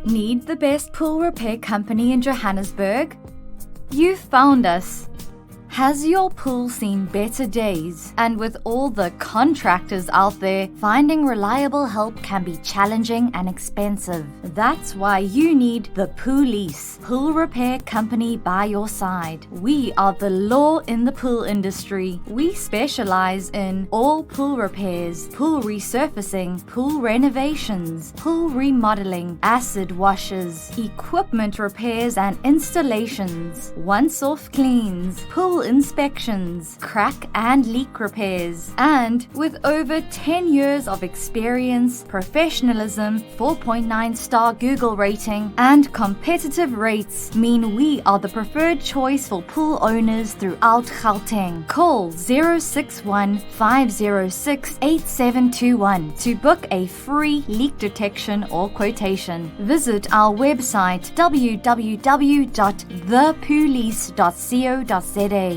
Need the best pool repair company in Johannesburg? You found us. Has your pool seen better days? And with all the contractors out there, finding reliable help can be challenging and expensive. That's why you need the Poolice, pool repair company by your side. We are the law in the pool industry. We specialize in all pool repairs, pool resurfacing, pool renovations, pool remodeling, acid washes, equipment repairs and installations, once-off cleans, pool inspections, crack and leak repairs, and with over 10 years of experience, professionalism, 4.9 star Google rating, and competitive rates mean we are the preferred choice for pool owners throughout Gauteng. Call 061 506 8721 to book a free leak detection or quotation. Visit our website www.thepoolice.co.za.